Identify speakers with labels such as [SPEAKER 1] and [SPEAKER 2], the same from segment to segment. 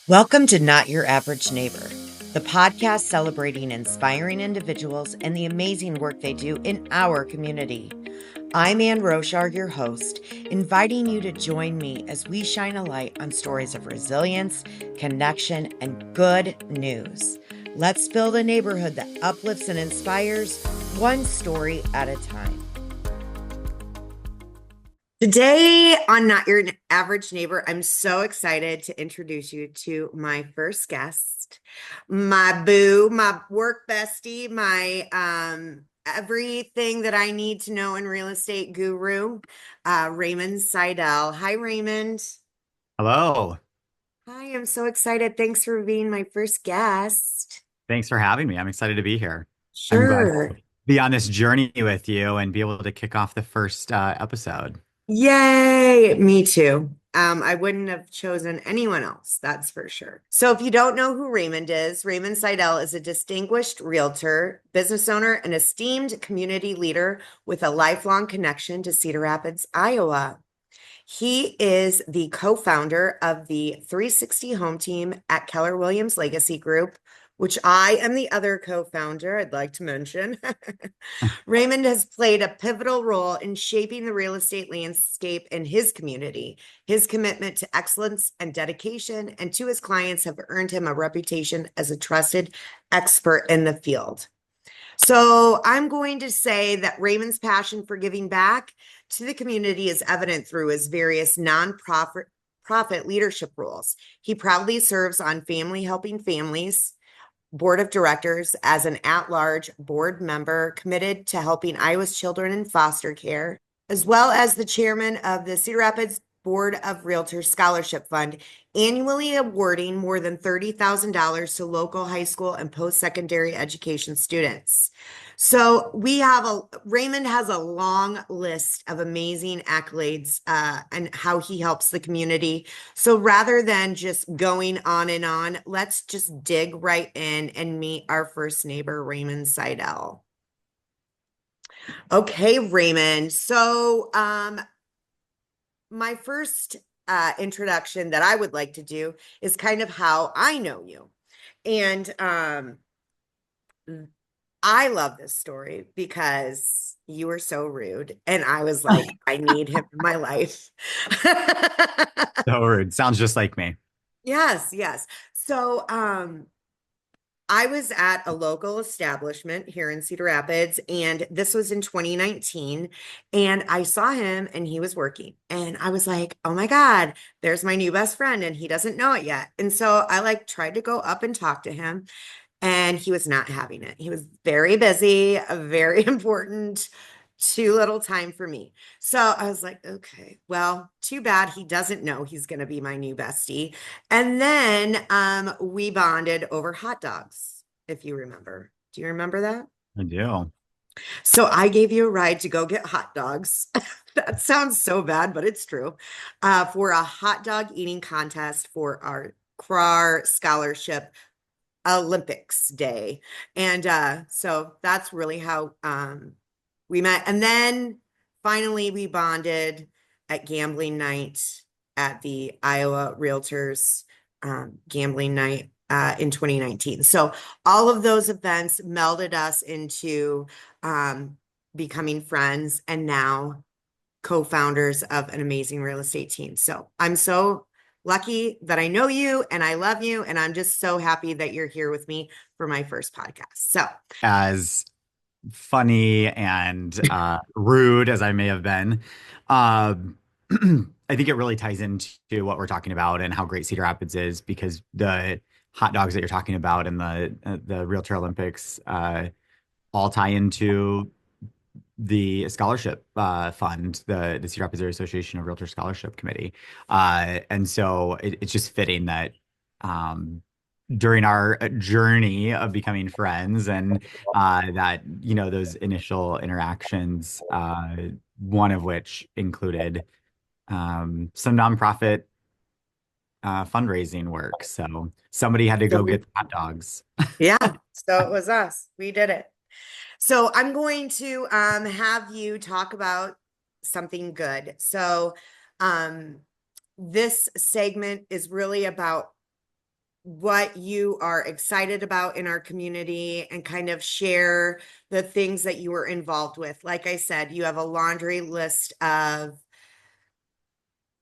[SPEAKER 1] Welcome to Not Your Average Neighbor, the podcast celebrating inspiring individuals and the amazing work they do in our community. I'm Ann Roushar, your host, inviting you to join me as we shine a light on stories of resilience, connection, and good news. Let's build a neighborhood that uplifts and inspires, one story at a time. Today on Not Your Average Neighbor, I'm so excited to introduce you to my first guest, my boo, my work bestie, my everything that I need to know in real estate guru, Raymond Siddell. Hi, Raymond.
[SPEAKER 2] Hello.
[SPEAKER 1] Hi, I'm so excited. Thanks for being my first guest.
[SPEAKER 2] Thanks for having me. I'm excited to be here. I'm glad
[SPEAKER 1] Sure.
[SPEAKER 2] to be on this journey with you and be able to kick off the first episode.
[SPEAKER 1] Yay, me too. I wouldn't have chosen anyone else, that's for sure. So if you don't know who Raymond is, Raymond Siddell is a distinguished realtor, business owner, and esteemed community leader with a lifelong connection to Cedar Rapids, Iowa. He is the co-founder of the 360 Home Team at Keller Williams Legacy Group, which I am the other co-founder, I'd like to mention. Raymond has played a pivotal role in shaping the real estate landscape in his community. His commitment to excellence and dedication and to his clients have earned him a reputation as a trusted expert in the field. So I'm going to say that Raymond's passion for giving back to the community is evident through his various nonprofit leadership roles. He proudly serves on Family Helping Families board of directors as an at-large board member committed to helping Iowa's children in foster care, as well as the chairman of the Cedar Rapids Board of Realtors Scholarship Fund, annually awarding more than $30,000 to local high school and post-secondary education students. So Raymond has a long list of amazing accolades and how he helps the community. So rather than just going on, let's just dig right in and meet our first neighbor, Raymond Siddell. Okay, Raymond. So my first introduction that I would like to do is kind of how I know you. And I love this story because you were so rude. And I was like, I need him in my life.
[SPEAKER 2] So rude. Sounds just like me.
[SPEAKER 1] Yes, yes. So I was at a local establishment here in Cedar Rapids, and this was in 2019. And I saw him and he was working. And I was like, oh my God, there's my new best friend, and he doesn't know it yet. And so I tried to go up and talk to him, and he was not having it. He was very busy, very important, too little time for me. So I was like, okay, well, too bad he doesn't know he's going to be my new bestie. And then we bonded over hot dogs, if you remember. Do you remember that?
[SPEAKER 2] I do.
[SPEAKER 1] So I gave you a ride to go get hot dogs. That sounds so bad, but it's true. For a hot dog eating contest for our CRAR scholarship Olympics Day. And so that's really how we met. And then finally we bonded at gambling night at the Iowa Realtors gambling night in 2019. So all of those events melded us into becoming friends and now co-founders of an amazing real estate team. So I'm so lucky that I know you and I love you. And I'm just so happy that you're here with me for my first podcast. So,
[SPEAKER 2] As funny and rude as I may have been, um, I think it really ties into what we're talking about and how great Cedar Rapids is because the hot dogs that you're talking about and the Realtor Olympics all tie into the scholarship fund, the Cedar Rapids Area Association of Realtor Scholarship Committee. And so it's just fitting that during our journey of becoming friends and that, those initial interactions, one of which included some nonprofit fundraising work. So somebody had to go get the hot dogs.
[SPEAKER 1] yeah, so it was us. We did it. So I'm going to have you talk about something good. So this segment is really about what you are excited about in our community and kind of share the things that you were involved with. Like I said, you have a laundry list of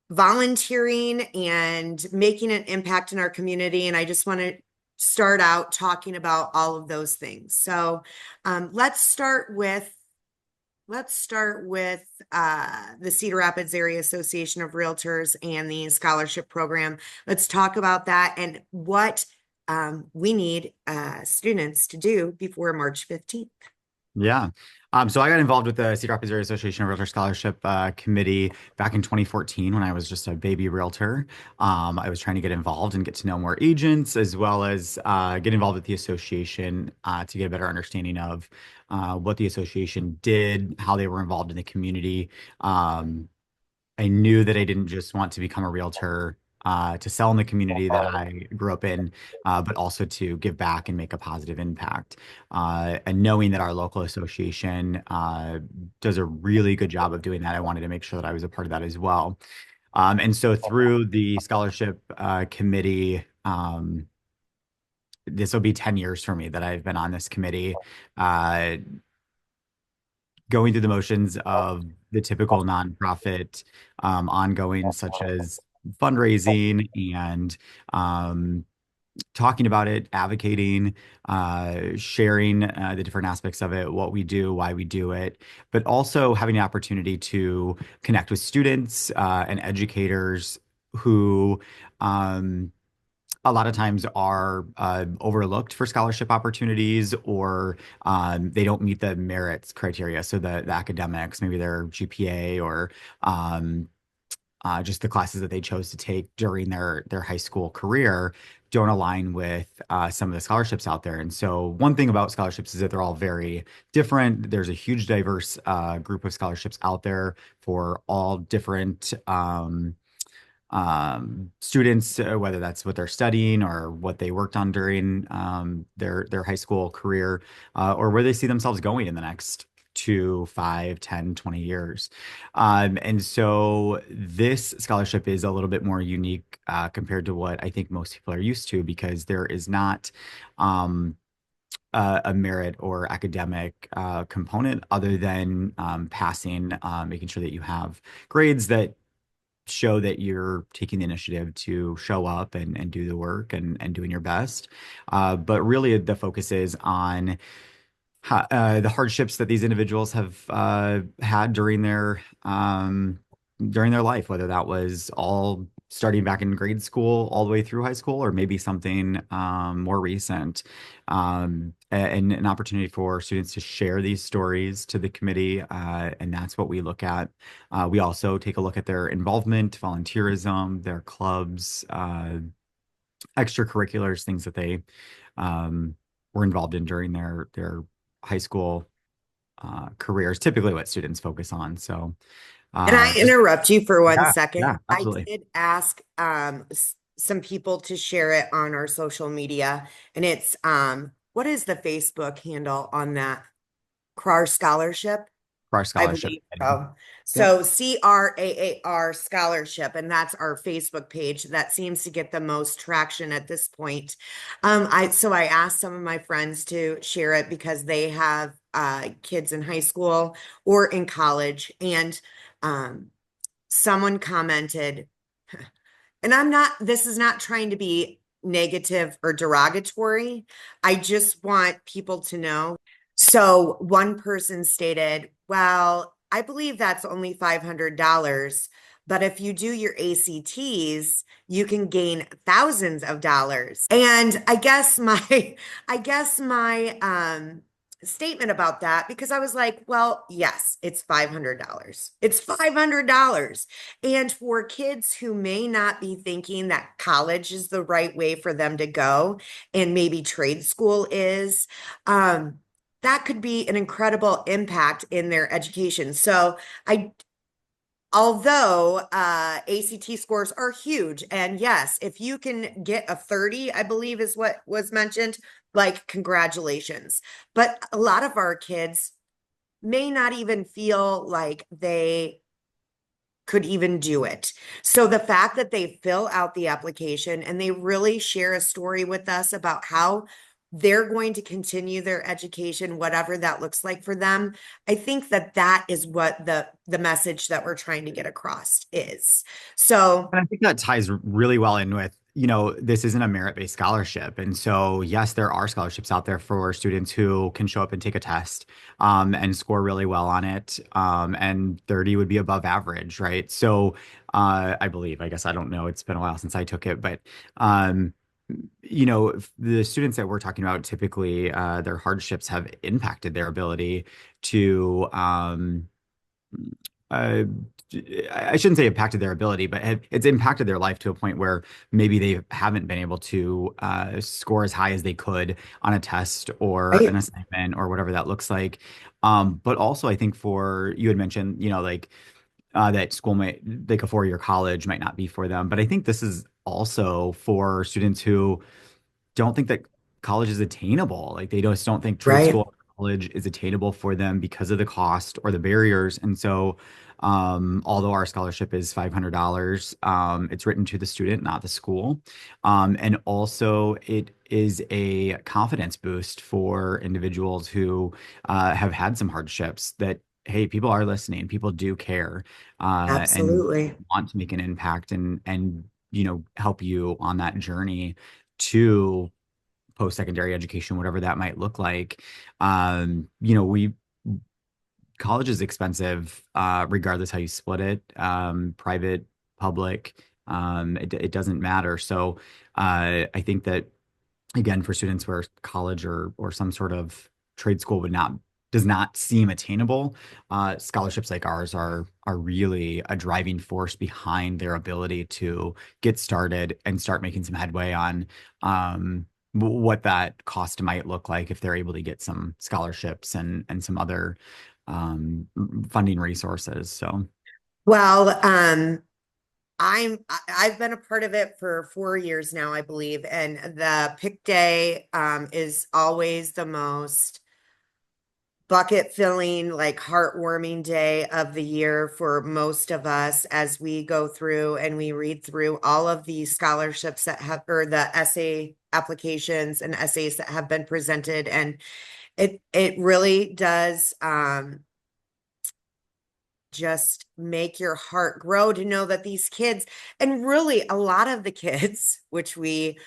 [SPEAKER 1] volunteering and making an impact in our community. And I just want to start out talking about all of those things. So let's start with the Cedar Rapids Area Association of Realtors and the scholarship program. Let's talk about that and what we need students to do before March 15th.
[SPEAKER 2] Yeah. So I got involved with the Cedar Rapids Area Association of Realtor Scholarship Committee back in 2014 when I was just a baby realtor. I was trying to get involved and get to know more agents as well as get involved with the association to get a better understanding of what the association did, how they were involved in the community. I knew that I didn't just want to become a realtor to sell in the community that I grew up in, but also to give back and make a positive impact. And knowing that our local association does a really good job of doing that, I wanted to make sure that I was a part of that as well. And so through the scholarship committee, this will be 10 years for me that I've been on this committee. Going through the motions of the typical nonprofit ongoing, such as fundraising and talking about it, advocating, sharing the different aspects of it, what we do, why we do it, but also having the opportunity to connect with students and educators who a lot of times are overlooked for scholarship opportunities or they don't meet the merits criteria. So the academics, maybe their GPA or just the classes that they chose to take during their high school career don't align with some of the scholarships out there. And so one thing about scholarships is that they're all very different. There's a huge diverse group of scholarships out there for all different students, whether that's what they're studying or what they worked on during their high school career, or where they see themselves going in the next 2, 5, 10, 20 years. And so this scholarship is a little bit more unique compared to what I think most people are used to because there is not a merit or academic component other than passing, making sure that you have grades that show that you're taking the initiative to show up and do the work and doing your best. But really, the focus is on the hardships that these individuals have had during their life, whether that was all starting back in grade school all the way through high school, or maybe something more recent, and an opportunity for students to share these stories to the committee, and that's what we look at. We also take a look at their involvement, volunteerism, their clubs, extracurriculars, things that they were involved in during their high school careers, typically what students focus on. So,
[SPEAKER 1] Can I interrupt you for one
[SPEAKER 2] yeah,
[SPEAKER 1] second?
[SPEAKER 2] yeah,
[SPEAKER 1] I
[SPEAKER 2] absolutely.
[SPEAKER 1] did ask some people to share it on our social media, and it's what is the Facebook handle on that CRAR scholarship?
[SPEAKER 2] For our
[SPEAKER 1] I
[SPEAKER 2] scholarship
[SPEAKER 1] believe
[SPEAKER 2] committee.
[SPEAKER 1] so.
[SPEAKER 2] Yep.
[SPEAKER 1] So CRAAR scholarship, and that's our Facebook page that seems to get the most traction at this point. I asked some of my friends to share it because they have kids in high school or in college, and um, someone commented, and this is not trying to be negative or derogatory. I just want people to know. So one person stated, well, I believe that's only $500, but if you do your ACTs, you can gain thousands of dollars. And I guess my statement about that, because I was like, well, yes, it's $500. It's $500. And for kids who may not be thinking that college is the right way for them to go, and maybe trade school is, that could be an incredible impact in their education. So although ACT scores are huge, and yes, if you can get a 30, I believe is what was mentioned, like congratulations. But a lot of our kids may not even feel like they could even do it. So the fact that they fill out the application and they really share a story with us about how they're going to continue their education, whatever that looks like for them, I think that that is what the message that we're trying to get across is. So
[SPEAKER 2] And I think that ties really well in with, this isn't a merit-based scholarship. And so, yes, there are scholarships out there for students who can show up and take a test and score really well on it. And 30 would be above average, right? So, I believe, I guess I don't know, it's been a while since I took it, but um, the students that we're talking about typically, their hardships have impacted their ability to uh, I shouldn't say impacted their ability, but it's impacted their life to a point where maybe they haven't been able to score as high as they could on a test or an
[SPEAKER 1] right,
[SPEAKER 2] assignment or whatever that looks like. But also, I think for you had mentioned, like that school might like a 4-year college might not be for them, but I think this is also for students who don't think that college is attainable. Like they just don't think trade
[SPEAKER 1] right,
[SPEAKER 2] school or college is attainable for them because of the cost or the barriers. And so, although our scholarship is $500, it's written to the student, not the school. And also, it is a confidence boost for individuals who have had some hardships that, hey, people are listening, people do care, and
[SPEAKER 1] absolutely.
[SPEAKER 2] want to make an impact and help you on that journey to post-secondary education, whatever that might look like. We college is expensive, regardless how you split it, private, public, it doesn't matter. So I think that again, for students where college or some sort of trade school does not seem attainable, scholarships like ours are really a driving force behind their ability to get started and start making some headway on what that cost might look like if they're able to get some scholarships and some other funding resources. So.
[SPEAKER 1] Well, I've been a part of it for 4 years now, I believe, and the pick day is always the most bucket filling, like heartwarming day of the year for most of us as we go through and we read through all of the scholarships that have, or the essay applications and essays that have been presented. And it really does just make your heart grow to know that these kids, and really a lot of the kids, which we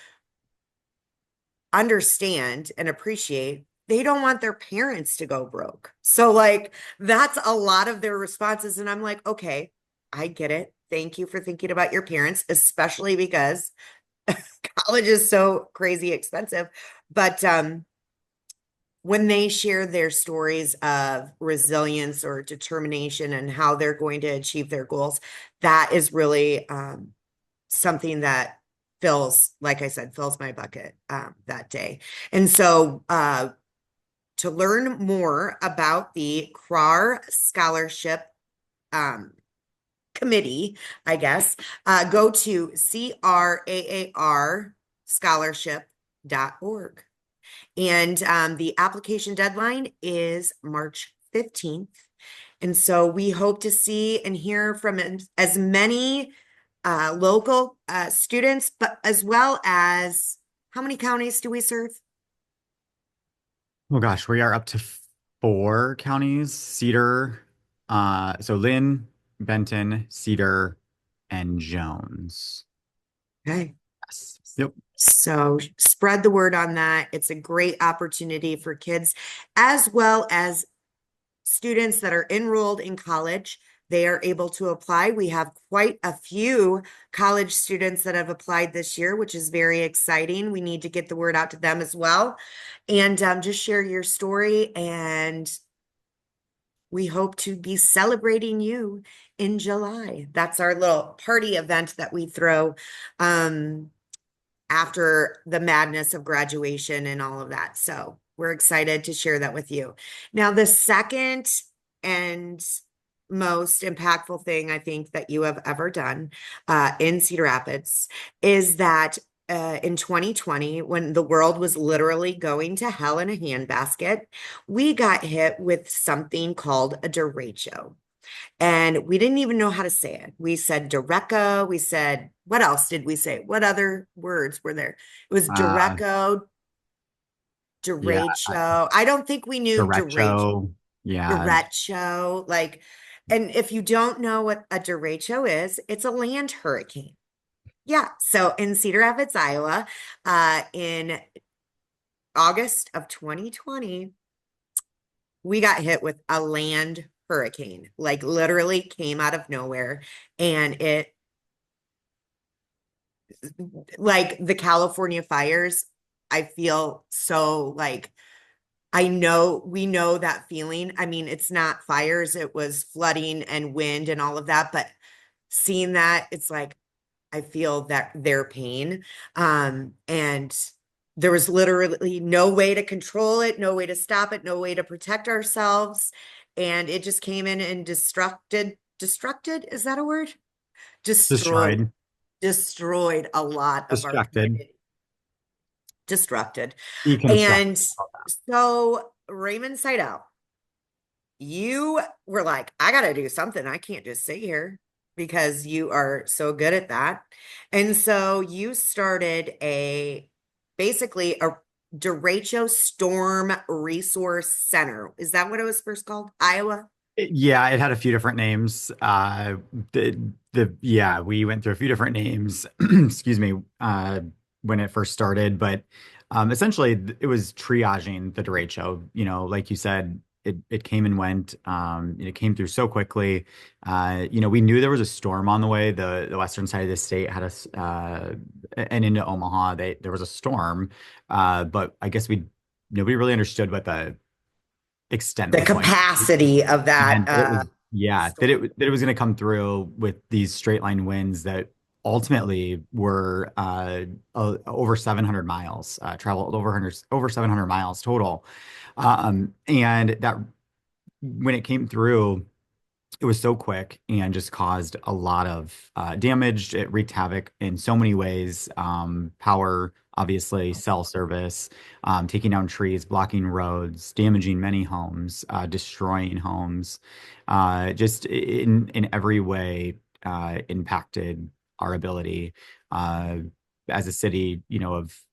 [SPEAKER 1] understand and appreciate, they don't want their parents to go broke. So, like, that's a lot of their responses. And I'm like, okay, I get it. Thank you for thinking about your parents, especially because college is so crazy expensive. But when they share their stories of resilience or determination and how they're going to achieve their goals, that is really something that fills, like I said, fills my bucket that day. And so to learn more about the CRAR Scholarship um, Committee, I guess, go to CRAARscholarship.org. And the application deadline is March 15th. And so we hope to see and hear from as many local students, but as well as how many counties do we serve?
[SPEAKER 2] Oh gosh, we are up to 4 counties: Cedar, so Lynn, Benton, Cedar, and Jones.
[SPEAKER 1] Okay.
[SPEAKER 2] Yes. Yep.
[SPEAKER 1] So spread the word on that. It's a great opportunity for kids as well as students that are enrolled in college. They are able to apply. We have quite a few college students that have applied this year, which is very exciting. We need to get the word out to them as well. And just share your story. And we hope to be celebrating you in July. That's our little party event that we throw after the madness of graduation and all of that. So we're excited to share that with you. Now, the second and most impactful thing I think that you have ever done in Cedar Rapids is that in 2020, when the world was literally going to hell in a handbasket, we got hit with something called a derecho. And we didn't even know how to say it. We said Derecho. We said, what else did we say? What other words were there? It was
[SPEAKER 2] Uh,
[SPEAKER 1] Derecho,
[SPEAKER 2] yeah,
[SPEAKER 1] Derecho. I don't think we knew
[SPEAKER 2] Derecho. Yeah,
[SPEAKER 1] Derecho. Like, and if you don't know what a derecho is, it's a land hurricane. Yeah. So in Cedar Rapids, Iowa, in August of 2020, we got hit with a land hurricane, like literally came out of nowhere. And it, like the California fires, I feel so like we know that feeling. I mean, it's not fires, it was flooding and wind and all of that, but seeing that, it's like I feel that their pain. And there was literally no way to control it, no way to stop it, no way to protect ourselves. And it just came in and destructed, is that a word? Destroyed,
[SPEAKER 2] destroyed,
[SPEAKER 1] destroyed a lot of our
[SPEAKER 2] destructed,
[SPEAKER 1] community, disrupted.
[SPEAKER 2] deconstructed.
[SPEAKER 1] And so Raymond Siddell, you were like, I got to do something. I can't just sit here because you are so good at that. And so you started basically a Derecho Storm Resource Center. Is that what it was first called? Iowa?
[SPEAKER 2] Yeah, it had a few different names. Yeah, we went through a few different names, excuse me, when it first started, but essentially it was triaging the derecho. Like you said, it came and went. It came through so quickly. We knew there was a storm on the way. The western side of the state had and into Omaha, there was a storm, but I guess we nobody really understood what the extent
[SPEAKER 1] The
[SPEAKER 2] was going to be.
[SPEAKER 1] capacity of that
[SPEAKER 2] And it was, yeah, that
[SPEAKER 1] storm.
[SPEAKER 2] it was going to come through with these straight line winds that ultimately were over 700 miles, traveled over 700 miles total. And that when it came through, it was so quick and just caused a lot of damage. It wreaked havoc in so many ways. Power, obviously, cell service, taking down trees, blocking roads, damaging many homes, destroying homes, just in every way impacted our ability as a city, of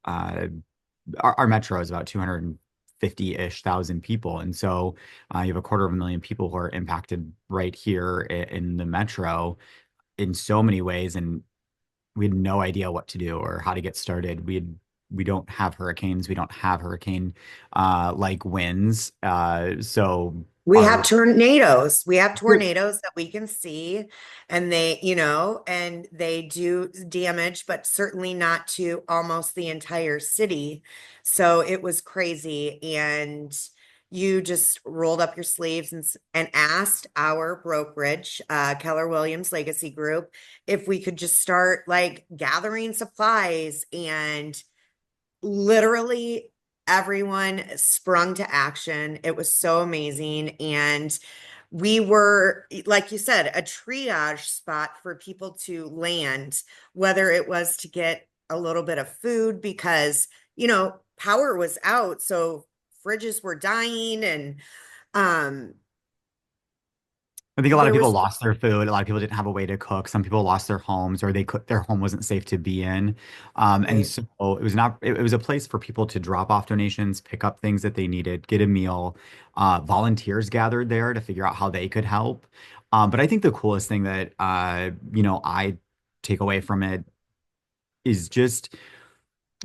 [SPEAKER 2] our metro is about 250-ish thousand people. And so you have 250,000 people who are impacted right here in the metro in so many ways. And we had no idea what to do or how to get started. We don't have hurricanes. We don't have hurricane like winds. So
[SPEAKER 1] We have
[SPEAKER 2] our
[SPEAKER 1] tornadoes. We have tornadoes that we can see, and and they do damage, but certainly not to almost the entire city. So it was crazy. And you just rolled up your sleeves and asked our brokerage, Keller Williams Legacy Group, if we could just start like gathering supplies. And literally everyone sprung to action. It was so amazing. And we were, like you said, a triage spot for people to land, whether it was to get a little bit of food because, power was out. So fridges were dying. And
[SPEAKER 2] I think a lot of
[SPEAKER 1] there
[SPEAKER 2] people
[SPEAKER 1] was,
[SPEAKER 2] lost their food. A lot of people didn't have a way to cook. Some people lost their homes or their home wasn't safe to be in. And
[SPEAKER 1] right.
[SPEAKER 2] so it was a place for people to drop off donations, pick up things that they needed, get a meal. Volunteers gathered there to figure out how they could help. But I think the coolest thing that, I take away from it is just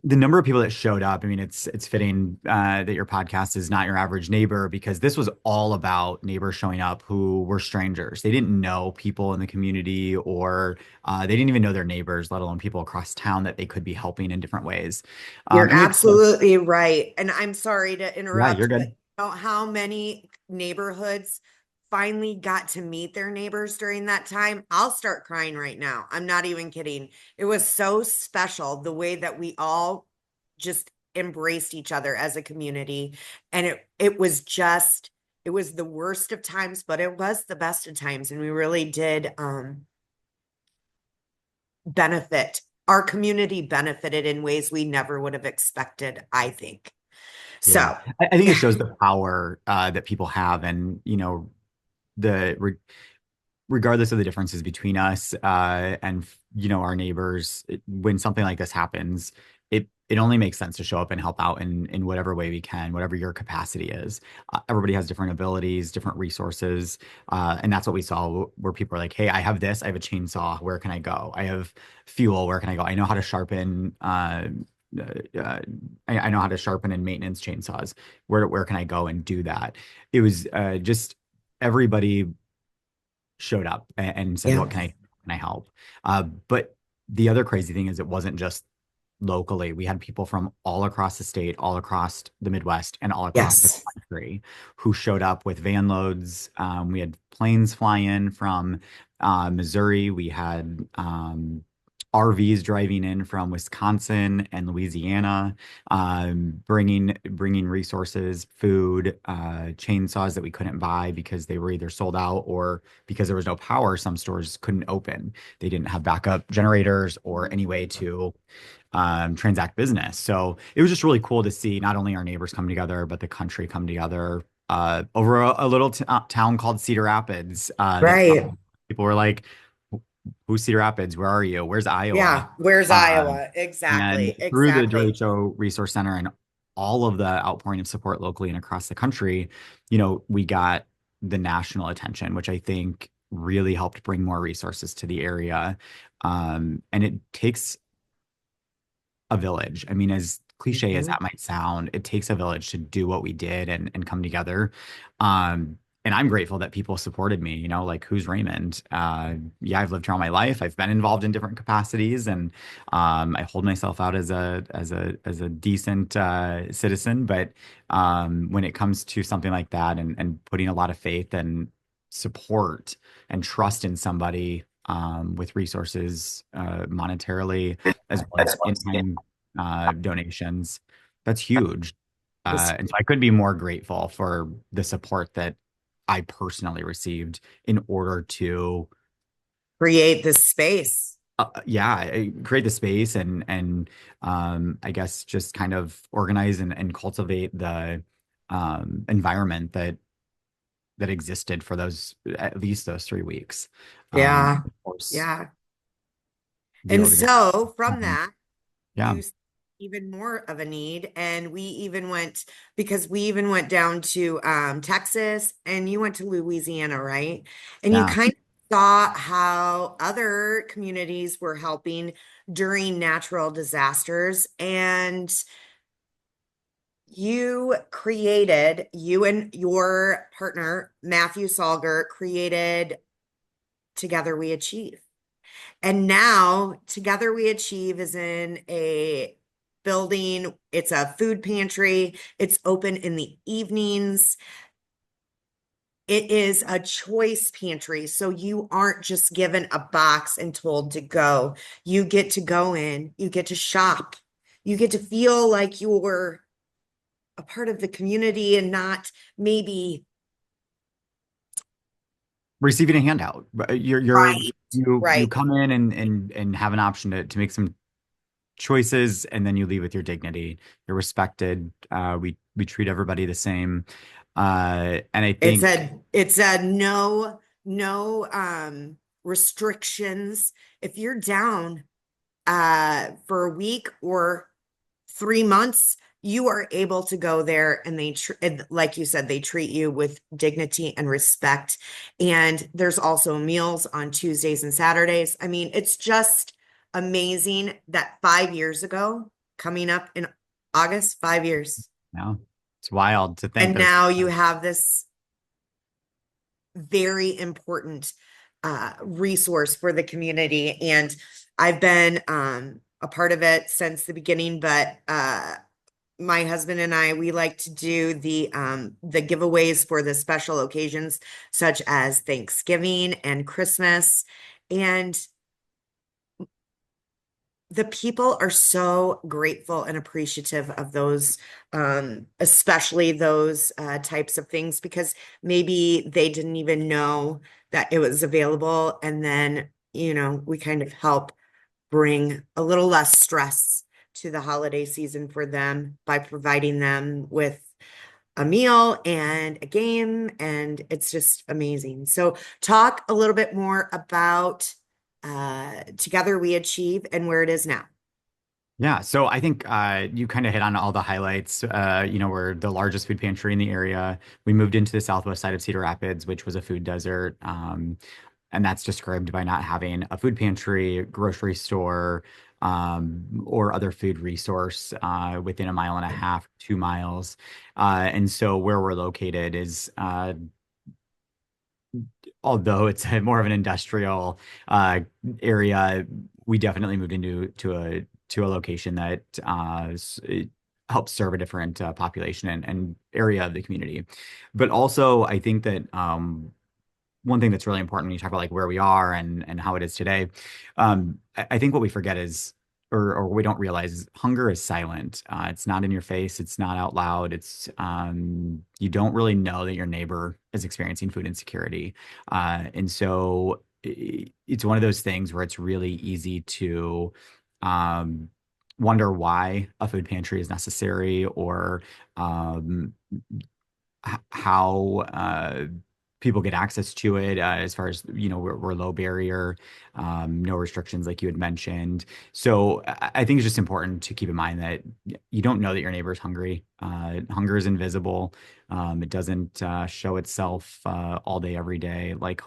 [SPEAKER 2] the number of people that showed up. I mean, it's fitting that your podcast is not your average neighbor because this was all about neighbors showing up who were strangers. They didn't know people in the community or they didn't even know their neighbors, let alone people across town that they could be helping in different ways.
[SPEAKER 1] You're
[SPEAKER 2] And we had so,
[SPEAKER 1] absolutely right. And I'm sorry to
[SPEAKER 2] yeah,
[SPEAKER 1] interrupt,
[SPEAKER 2] you're
[SPEAKER 1] but
[SPEAKER 2] good.
[SPEAKER 1] how many neighborhoods finally got to meet their neighbors during that time? I'll start crying right now. I'm not even kidding. It was so special the way that we all just embraced each other as a community. And it was the worst of times, but it was the best of times. And we really did benefit. Our community benefited in ways we never would have expected, I think.
[SPEAKER 2] Yeah,
[SPEAKER 1] So,
[SPEAKER 2] I think it shows the power that people have, and the regardless of the differences between us and our neighbors, when something like this happens, it only makes sense to show up and help out in whatever way we can, whatever your capacity is. Everybody has different abilities, different resources, and that's what we saw where people are like, "Hey, I have this. I have a chainsaw. Where can I go? I have fuel. Where can I go? I know how to sharpen." I know how to sharpen and maintenance chainsaws. Where can I go and do that? It was just everybody showed up and said,
[SPEAKER 1] Yeah.
[SPEAKER 2] "What can I help?" But the other crazy thing is it wasn't just locally. We had people from all across the state, all across the Midwest, and all across the
[SPEAKER 1] Yes.
[SPEAKER 2] country who showed up with van loads. We had planes fly in from Missouri. We had RVs driving in from Wisconsin and Louisiana, bringing resources, food, chainsaws that we couldn't buy because they were either sold out or because there was no power. Some stores couldn't open. They didn't have backup generators or any way to transact business. So it was just really cool to see not only our neighbors come together, but the country come together over a little town called Cedar Rapids.
[SPEAKER 1] Right.
[SPEAKER 2] People were like, "Who's Cedar Rapids? Where are you? Where's Iowa?"
[SPEAKER 1] Yeah. Where's
[SPEAKER 2] Um,
[SPEAKER 1] Iowa?
[SPEAKER 2] and
[SPEAKER 1] Exactly.
[SPEAKER 2] through the
[SPEAKER 1] Exactly.
[SPEAKER 2] Derecho Resource Center and all of the outpouring of support locally and across the country, we got the national attention, which I think really helped bring more resources to the area. And it takes a village. I mean, as cliche as
[SPEAKER 1] Mhm.
[SPEAKER 2] that might sound, it takes a village to do what we did and come together. And I'm grateful that people supported me, like who's Raymond? Yeah, I've lived here all my life. I've been involved in different capacities and I hold myself out as a decent citizen. But when it comes to something like that and putting a lot of faith and support and trust in somebody with resources monetarily as well as in-kind donations. That's huge.
[SPEAKER 1] This
[SPEAKER 2] And so I couldn't be more grateful for the support that I personally received in order to,
[SPEAKER 1] create this space.
[SPEAKER 2] yeah, create the space and I guess just kind of organize and cultivate the environment that existed for at least those 3 weeks.
[SPEAKER 1] Yeah.
[SPEAKER 2] Of course,
[SPEAKER 1] Yeah.
[SPEAKER 2] the
[SPEAKER 1] And
[SPEAKER 2] organization.
[SPEAKER 1] so from that,
[SPEAKER 2] Yeah,
[SPEAKER 1] you see even more of a need. And we even went, because we even went down to Texas and you went to Louisiana, right? And you
[SPEAKER 2] yeah.
[SPEAKER 1] kind of saw how other communities were helping during natural disasters. And you and your partner, Matthew Salger, created Together We Achieve. And now Together We Achieve is in a building. It's a food pantry. It's open in the evenings. It is a choice pantry. So you aren't just given a box and told to go. You get to go in, you get to shop, you get to feel like you're a part of the community and not maybe
[SPEAKER 2] Receiving a handout.
[SPEAKER 1] right,
[SPEAKER 2] You
[SPEAKER 1] right.
[SPEAKER 2] come in and have an option to make some choices, and then you leave with your dignity. You're respected. We treat everybody the same. And I think
[SPEAKER 1] It's a no restrictions. If you're down for a week or 3 months, you are able to go there and and like you said, they treat you with dignity and respect. And there's also meals on Tuesdays and Saturdays. I mean, it's just amazing that 5 years ago, coming up in August, 5 years,
[SPEAKER 2] it's wild to think
[SPEAKER 1] and
[SPEAKER 2] that it's
[SPEAKER 1] now you have this very important resource for the community. And I've been a part of it since the beginning, but my husband and I, we like to do the giveaways for the special occasions such as Thanksgiving and Christmas. And the people are so grateful and appreciative of those, especially those types of things, because maybe they didn't even know that it was available. And then, we kind of help bring a little less stress to the holiday season for them by providing them with a meal and a game, and it's just amazing. So talk a little bit more about Together We Achieve and where it is now.
[SPEAKER 2] Yeah, so I think you kind of hit on all the highlights. We're the largest food pantry in the area. We moved into the southwest side of Cedar Rapids, which was a food desert. And that's described by not having a food pantry, grocery store, or other food resource within a mile and a half, 2 miles. And so where we're located is although it's more of an industrial uh, area, we definitely moved into a location that it helps serve a different population and area of the community. But also, I think that one thing that's really important when you talk about like where we are and how it is today, I think what we forget is, or we don't realize, is hunger is silent. It's not in your face. It's not out loud. It's you don't really know that your neighbor is experiencing food insecurity, and so it's one of those things where it's really easy to um, wonder why a food pantry is necessary or um, how people get access to it as far as we're low barrier, no restrictions like you had mentioned. So I think it's just important to keep in mind that you don't know that your neighbor is hungry. Hunger is invisible. It doesn't show itself all day every day, like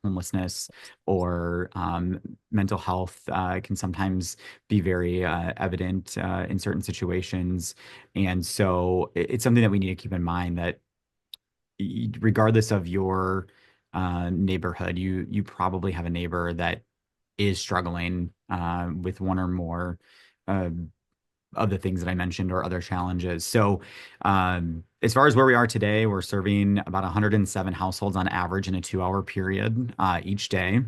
[SPEAKER 2] homelessness or mental health can sometimes be very evident in certain situations. And so it's something that we need to keep in mind that regardless of your neighborhood, you probably have a neighbor that is struggling with one or more uh, of the things that I mentioned or other challenges. So, as far as where we are today, we're serving about 107 households on average in a 2-hour period each day.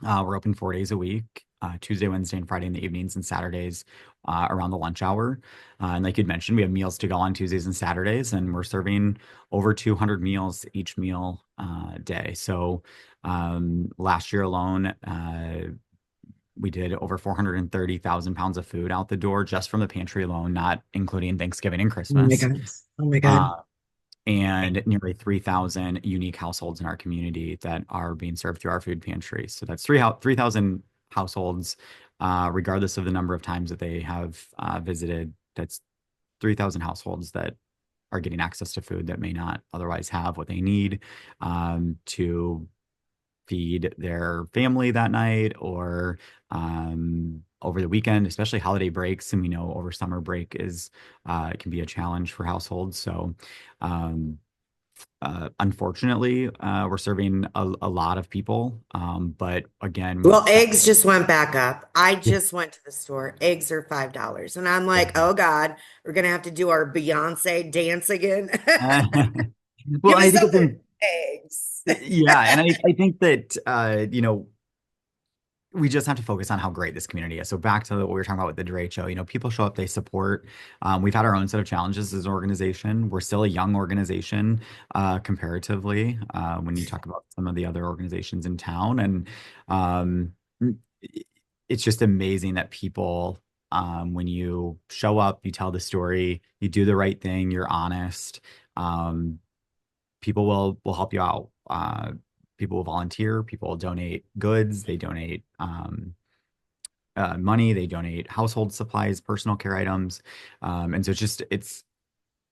[SPEAKER 2] We're open 4 days a week, Tuesday, Wednesday, and Friday in the evenings and Saturdays around the lunch hour. And like you'd mentioned, we have meals to go on Tuesdays and Saturdays, and we're serving over 200 meals each meal day. So last year alone, we did over 430,000 pounds of food out the door just from the pantry alone, not including Thanksgiving and
[SPEAKER 1] Oh my
[SPEAKER 2] Christmas.
[SPEAKER 1] God. Oh my God.
[SPEAKER 2] Uh, and nearly 3,000 unique households in our community that are being served through our food pantry. So that's 3,000 households, regardless of the number of times that they have visited. That's 3,000 households that are getting access to food that may not otherwise have what they need to feed their family that night or over the weekend, especially holiday breaks. And we know over summer break is it can be a challenge for households. So um, unfortunately, we're serving a lot of people. But again,
[SPEAKER 1] Well, eggs just went back up. I just went to the store. Eggs are $5. And I'm like, oh God, we're gonna have to do our Beyonce dance again.
[SPEAKER 2] well,
[SPEAKER 1] Give me
[SPEAKER 2] I think it's
[SPEAKER 1] something. Eggs.
[SPEAKER 2] yeah, and I think that we just have to focus on how great this community is. So back to what we were talking about with the Derecho, people show up, they support. We've had our own set of challenges as an organization. We're still a young organization comparatively when you talk about some of the other organizations in town. And um, it's just amazing that people, when you show up, you tell the story, you do the right thing, you're honest. Um, People will help you out. People will volunteer. People will donate goods. They donate money. They donate household supplies, personal care items, and so it's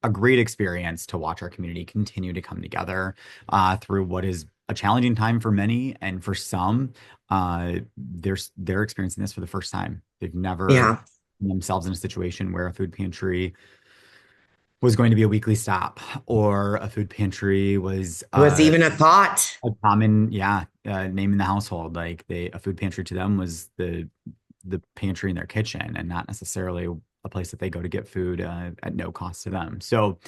[SPEAKER 2] a great experience to watch our community continue to come together through what is a challenging time for many, and for some, they're experiencing this for the first time. They've never
[SPEAKER 1] Yeah,
[SPEAKER 2] seen themselves in a situation where a food pantry was going to be a weekly stop or a food pantry was
[SPEAKER 1] was even a thought.
[SPEAKER 2] a common, yeah, name in the household. Like a food pantry to them was the pantry in their kitchen and not necessarily a place that they go to get food at no cost to them. So,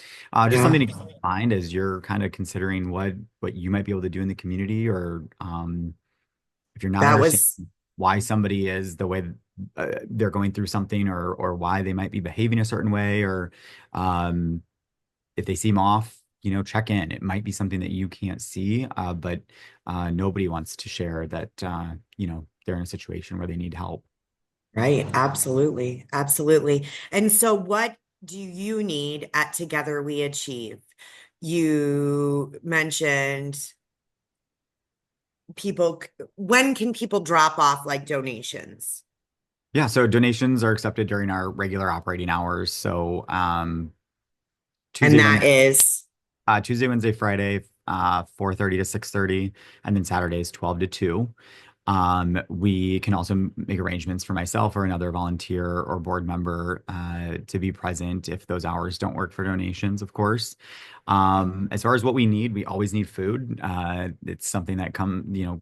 [SPEAKER 2] just
[SPEAKER 1] Yeah,
[SPEAKER 2] something to keep in mind as you're kind of considering what you might be able to do in the community, or if you're not
[SPEAKER 1] that was
[SPEAKER 2] understanding why somebody is the way they're going through something, or why they might be behaving a certain way, or um, if they seem off, check in. It might be something that you can't see, but nobody wants to share that, they're in a situation where they need help.
[SPEAKER 1] right. Absolutely. Absolutely. And so what? do you need at Together We Achieve? You mentioned people, when can people drop off like donations?
[SPEAKER 2] Yeah, so donations are accepted during our regular operating hours. So
[SPEAKER 1] And
[SPEAKER 2] Tuesday,
[SPEAKER 1] that
[SPEAKER 2] Wednesday,
[SPEAKER 1] is,
[SPEAKER 2] Wednesday, Friday, 4:30 to 6:30, and then Saturdays 12 to 2. We can also make arrangements for myself or another volunteer or board member to be present if those hours don't work for donations, of course. As far as what we need, we always need food. It's something that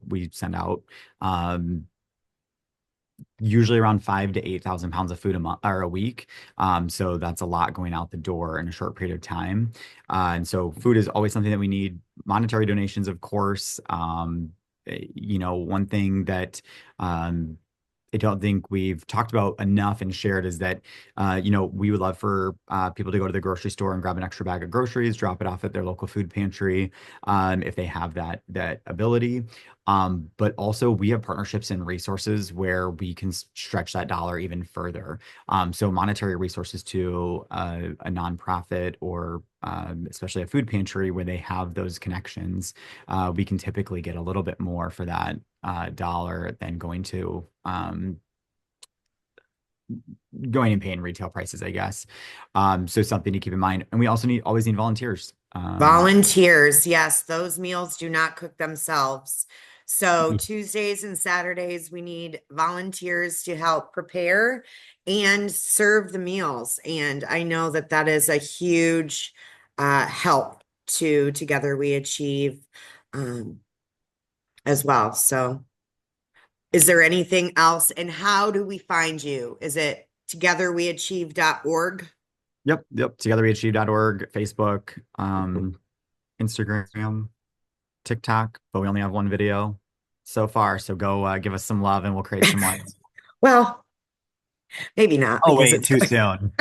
[SPEAKER 2] we send out. Usually around 5 to 8,000 pounds of food a month or a week. So that's a lot going out the door in a short period of time. And so food is always something that we need. Monetary donations, of course. One thing that I don't think we've talked about enough and shared is that, we would love for people to go to the grocery store and grab an extra bag of groceries, drop it off at their local food pantry, if they have that ability. But also we have partnerships and resources where we can stretch that dollar even further. So monetary resources to a nonprofit or especially a food pantry where they have those connections, we can typically get a little bit more for that dollar than going and paying retail prices, I guess. So something to keep in mind. And we also always need volunteers.
[SPEAKER 1] volunteers. Yes, those meals do not cook themselves. So Tuesdays and Saturdays, we need volunteers to help prepare and serve the meals. And I know that that is a huge help to Together We Achieve um, as well. So is there anything else? And how do we find you? Is it togetherweachieve.org?
[SPEAKER 2] Yep. TogetherWeAchieve.org, Facebook, Instagram, TikTok, but we only have one video so far. So go give us some love and we'll create some more.
[SPEAKER 1] Well, maybe not
[SPEAKER 2] Oh,
[SPEAKER 1] because
[SPEAKER 2] wait,
[SPEAKER 1] it's
[SPEAKER 2] too soon.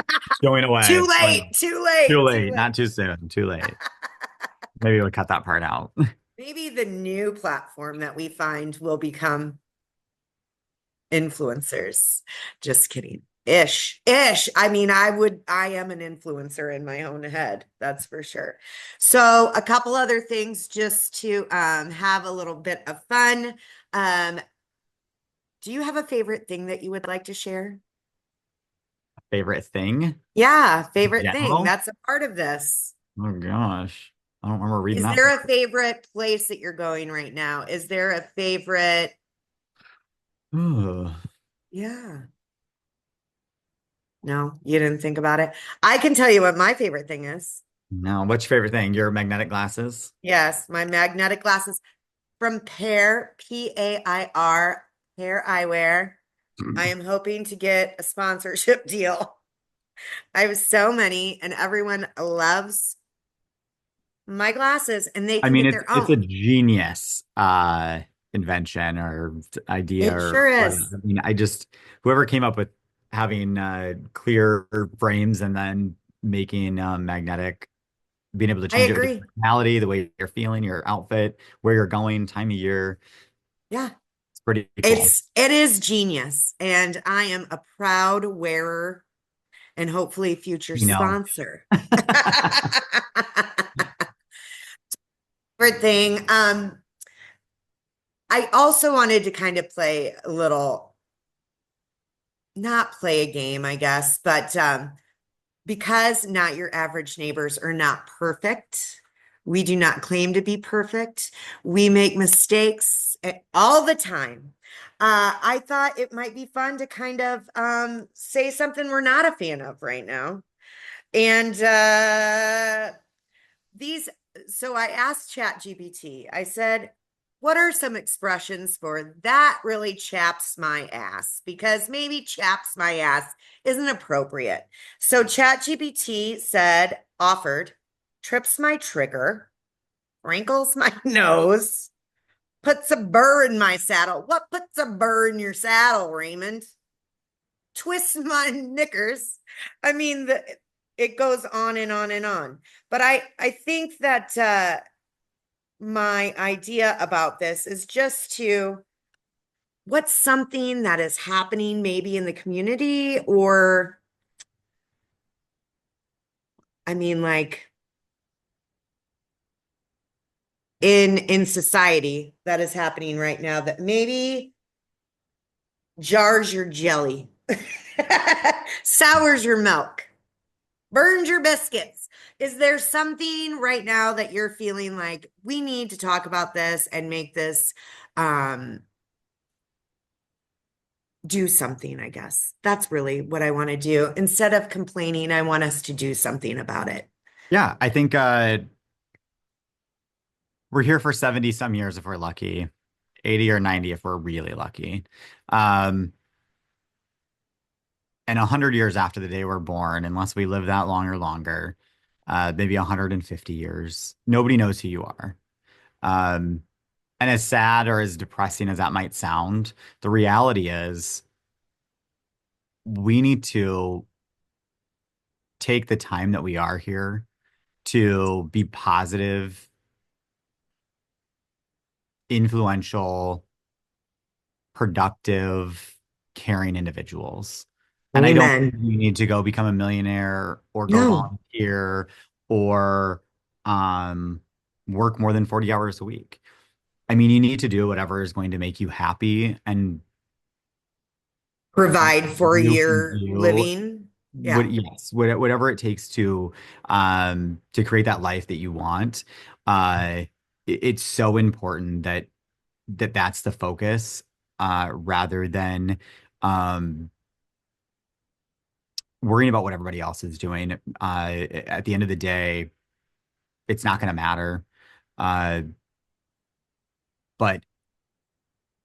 [SPEAKER 2] Going away.
[SPEAKER 1] too
[SPEAKER 2] It's going
[SPEAKER 1] late,
[SPEAKER 2] away.
[SPEAKER 1] too late,
[SPEAKER 2] Too
[SPEAKER 1] too
[SPEAKER 2] late.
[SPEAKER 1] late.
[SPEAKER 2] Not too soon. Too late. Maybe we'll cut that part out.
[SPEAKER 1] Maybe the new platform that we find will become influencers. Just kidding. Ish. I mean, I am an influencer in my own head. That's for sure. So a couple other things just to have a little bit of fun. Um, do you have a favorite thing that you would like to share?
[SPEAKER 2] Favorite thing
[SPEAKER 1] Yeah,
[SPEAKER 2] in
[SPEAKER 1] favorite thing.
[SPEAKER 2] general?
[SPEAKER 1] That's a part of this.
[SPEAKER 2] Oh gosh. I don't remember reading
[SPEAKER 1] Is
[SPEAKER 2] that
[SPEAKER 1] there
[SPEAKER 2] part.
[SPEAKER 1] a favorite place that you're going right now? Is there a favorite?
[SPEAKER 2] Ugh.
[SPEAKER 1] Yeah. No, you didn't think about it. I can tell you what my favorite thing is.
[SPEAKER 2] No, what's your favorite thing? Your magnetic glasses?
[SPEAKER 1] Yes, my magnetic glasses from Pair, Pair Eyewear. I am hoping to get a sponsorship deal. I have so many, and everyone loves my glasses, and they
[SPEAKER 2] I
[SPEAKER 1] can
[SPEAKER 2] mean,
[SPEAKER 1] get
[SPEAKER 2] it's
[SPEAKER 1] their
[SPEAKER 2] it's a
[SPEAKER 1] own.
[SPEAKER 2] genius invention or idea
[SPEAKER 1] It
[SPEAKER 2] or
[SPEAKER 1] sure
[SPEAKER 2] what.
[SPEAKER 1] is.
[SPEAKER 2] I mean, I just whoever came up with having clear frames and then making magnetic, being able to
[SPEAKER 1] I
[SPEAKER 2] change it with your
[SPEAKER 1] agree.
[SPEAKER 2] personality, the way you're feeling, your outfit, where you're going, time of year.
[SPEAKER 1] Yeah.
[SPEAKER 2] It's pretty cool.
[SPEAKER 1] It is genius, and I am a proud wearer and hopefully future
[SPEAKER 2] You know.
[SPEAKER 1] sponsor. Favorite thing. I also wanted to kind of play a little, not play a game, I guess, but because not your average neighbors are not perfect. We do not claim to be perfect. We make mistakes all the time. I thought it might be fun to kind of say something we're not a fan of right now. And these, so I asked ChatGPT, I said, what are some expressions for that really chaps my ass? Because maybe chaps my ass isn't appropriate. So ChatGPT said, offered, trips my trigger, wrinkles my nose, puts a burr in my saddle. What puts a burr in your saddle, Raymond? Twist my knickers. I mean, it goes on and on and on. But I think that my idea about this is just to what's something that is happening maybe in the community or I mean, like in society that is happening right now that maybe jars your jelly, sours your milk, burns your biscuits. Is there something right now that you're feeling like we need to talk about this and make this um do something, I guess. That's really what I want to do. Instead of complaining, I want us to do something about it.
[SPEAKER 2] Yeah, I think we're here for 70 some years if we're lucky, 80 or 90 if we're really lucky. Um, and 100 years after the day we're born, unless we live that long or longer, maybe 150 years, nobody knows who you are. Um, and as sad or as depressing as that might sound, the reality is we need to take the time that we are here to be positive, influential, productive, caring individuals. And I don't think
[SPEAKER 1] Amen.
[SPEAKER 2] you need to go become a millionaire or go
[SPEAKER 1] No,
[SPEAKER 2] volunteer or um, work more than 40 hours a week. I mean, you need to do whatever is going to make you happy and
[SPEAKER 1] provide for
[SPEAKER 2] you can
[SPEAKER 1] your
[SPEAKER 2] do
[SPEAKER 1] living.
[SPEAKER 2] what,
[SPEAKER 1] Yeah.
[SPEAKER 2] yes, whatever it takes to create that life that you want. It's so important that's the focus rather than um worrying about what everybody else is doing. At the end of the day, it's not going to matter. Uh, but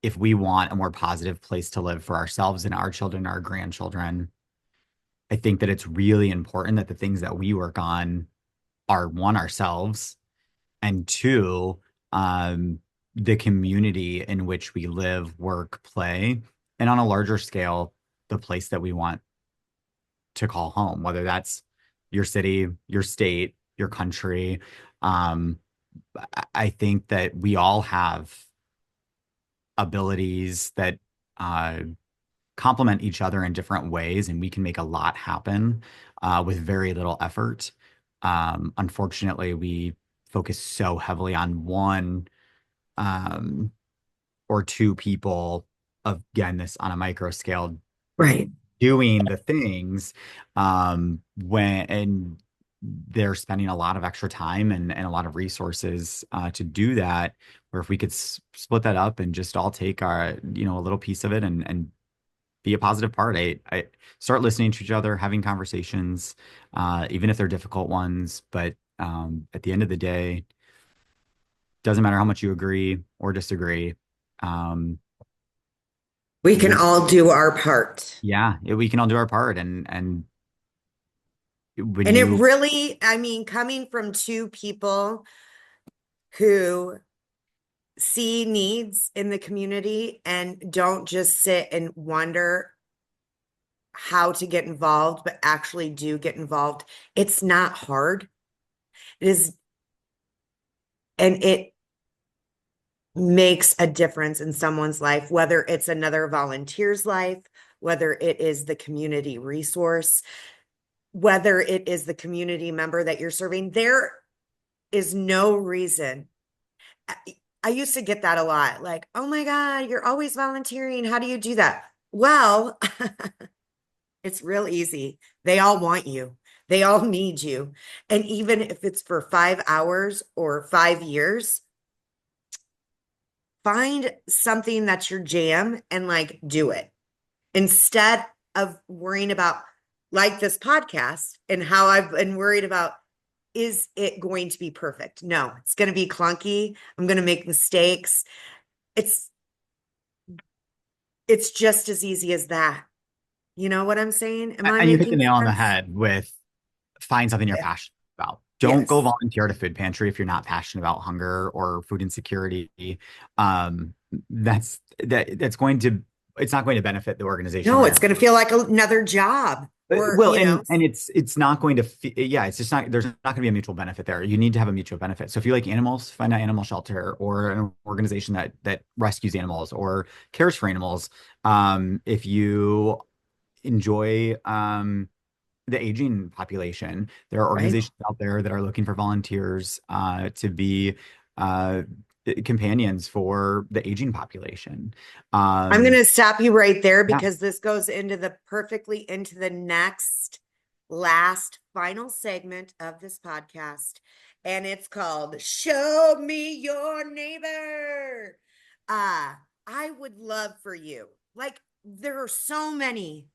[SPEAKER 2] if we want a more positive place to live for ourselves and our children, our grandchildren, I think that it's really important that the things that we work on are one, ourselves, and two, um, the community in which we live, work, play, and on a larger scale, the place that we want to call home, whether that's your city, your state, your country. Um, I think that we all have abilities that uh, complement each other in different ways, and we can make a lot happen with very little effort. Unfortunately, we focus so heavily on one um, or two people, again, this on a micro scale,
[SPEAKER 1] Right.
[SPEAKER 2] doing the things when and they're spending a lot of extra time and a lot of resources to do that. Where if we could split that up and just all take our, a little piece of it and be a positive part. I start listening to each other, having conversations, even if they're difficult ones. But at the end of the day, doesn't matter how much you agree or disagree. Um,
[SPEAKER 1] We can
[SPEAKER 2] we
[SPEAKER 1] all do our part.
[SPEAKER 2] Yeah, we can all do our part. And when
[SPEAKER 1] And it
[SPEAKER 2] you
[SPEAKER 1] really, I mean, coming from two people who see needs in the community and don't just sit and wonder how to get involved, but actually do get involved, it's not hard. It is, and it makes a difference in someone's life, whether it's another volunteer's life, whether it is the community resource, whether it is the community member that you're serving. There is no reason. I used to get that a lot, like, oh my God, you're always volunteering. How do you do that? Well, it's real easy. They all want you. They all need you. And even if it's for 5 hours or 5 years, find something that's your jam and like do it instead of worrying about like this podcast and how I've been worried about is it going to be perfect? No, it's going to be clunky. I'm going to make mistakes. It's it's just as easy as that. You know what I'm saying? Am I
[SPEAKER 2] and you hit the
[SPEAKER 1] making
[SPEAKER 2] nail on the
[SPEAKER 1] sense?
[SPEAKER 2] head with find something you're
[SPEAKER 1] Yeah.
[SPEAKER 2] passionate about. Don't go
[SPEAKER 1] Yes.
[SPEAKER 2] volunteer at a food pantry if you're not passionate about hunger or food insecurity. Um, that's going to it's not going to benefit the organization
[SPEAKER 1] No,
[SPEAKER 2] or
[SPEAKER 1] it's going to feel like another job or,
[SPEAKER 2] well,
[SPEAKER 1] you know,
[SPEAKER 2] and it's not going to yeah, it's just not there's not going to be a mutual benefit there. You need to have a mutual benefit. So if you like animals, find an animal shelter or an organization that rescues animals or cares for animals. If you enjoy the aging population. There are
[SPEAKER 1] right?
[SPEAKER 2] organizations out there that are looking for volunteers to be uh, companions for the aging population.
[SPEAKER 1] I'm going
[SPEAKER 2] Um,
[SPEAKER 1] to stop you right there
[SPEAKER 2] yeah.
[SPEAKER 1] because this goes into the perfectly into the next last final segment of this podcast. And it's called Show Me Your Neighbor. Uh, I would love for you. Like there are so many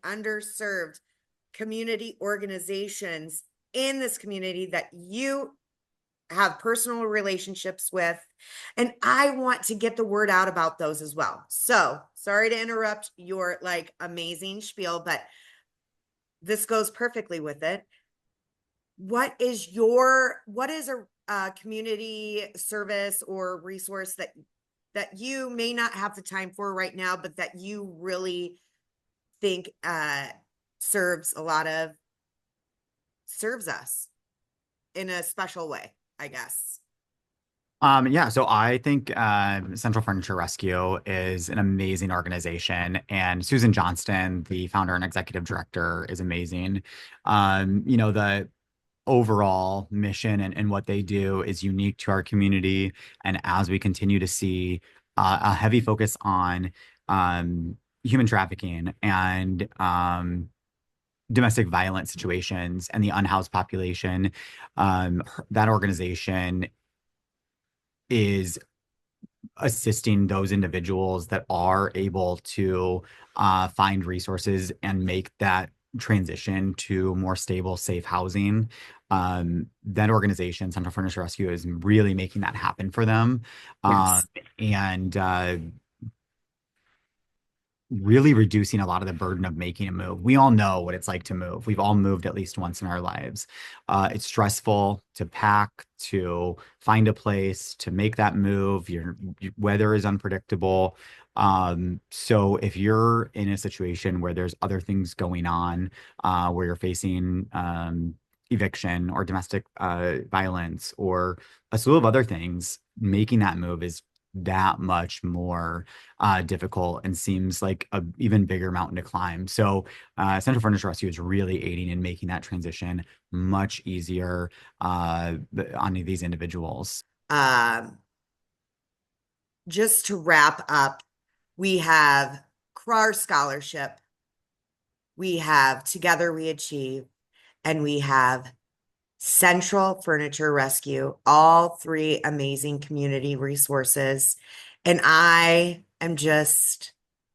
[SPEAKER 1] underserved community organizations in this community that you have personal relationships with. And I want to get the word out about those as well. So sorry to interrupt your like amazing spiel, but this goes perfectly with it. What is a community service or resource that you may not have the time for right now, but that you really think serves us in a special way, I guess.
[SPEAKER 2] Yeah, so I think Central Furniture Rescue is an amazing organization, and Susan Johnston, the founder and executive director, is amazing. The overall mission and what they do is unique to our community, and as we continue to see a heavy focus on human trafficking and domestic violence situations and the unhoused population, that organization is assisting those individuals that are able to find resources and make that transition to more stable, safe housing. That organization, Central Furniture Rescue, is really making that happen for them.
[SPEAKER 1] Yes.
[SPEAKER 2] And really reducing a lot of the burden of making a move. We all know what it's like to move. We've all moved at least once in our lives. It's stressful to pack, to find a place, to make that move. Your weather is unpredictable. So if you're in a situation where there's other things going on, where you're facing eviction or domestic violence or a slew of other things, making that move is that much more difficult and seems like a even bigger mountain to climb. So Central Furniture Rescue is really aiding in making that transition much easier on these individuals.
[SPEAKER 1] Um, just to wrap up, we have CRAR Scholarship, we have Together We Achieve, and we have Central Furniture Rescue, all three amazing community resources. And I am just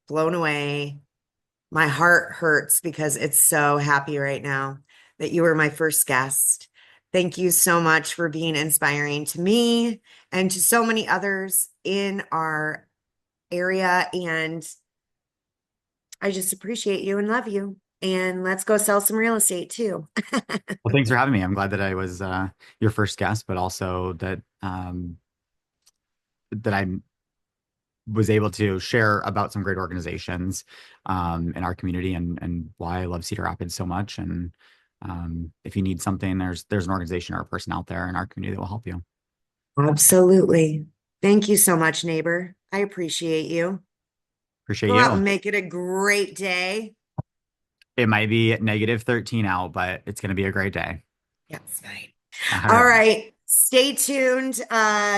[SPEAKER 1] blown away. My heart hurts because it's so happy right now that you were my first guest. Thank you so much for being inspiring to me and to so many others in our area. And I just appreciate you and love you. And let's go sell some real estate too.
[SPEAKER 2] Well, thanks for having me. I'm glad that I was your first guest, but also that that I was able to share about some great organizations in our community and why I love Cedar Rapids so much. And if you need something, there's an organization or a person out there in our community that will help you.
[SPEAKER 1] Absolutely. Thank you so much, neighbor. I appreciate you.
[SPEAKER 2] Appreciate
[SPEAKER 1] Go out and
[SPEAKER 2] you.
[SPEAKER 1] make it a great day.
[SPEAKER 2] It might be -13 out, but it's going to be a great day.
[SPEAKER 1] Yeah, it's fine.
[SPEAKER 2] All
[SPEAKER 1] All
[SPEAKER 2] right.
[SPEAKER 1] right. Stay tuned.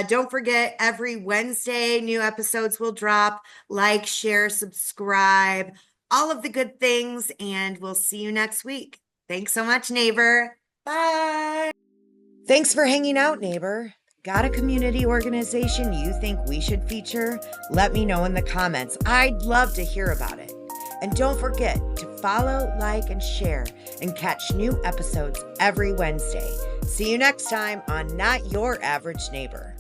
[SPEAKER 1] Don't forget every Wednesday, new episodes will drop. Like, share, subscribe, all of the good things. And we'll see you next week. Thanks so much, neighbor. Bye. Thanks for hanging out, neighbor. Got a community organization you think we should feature? Let me know in the comments. I'd love to hear about it. And don't forget to follow, like, and share, and catch new episodes every Wednesday. See you next time on Not Your Average Neighbor.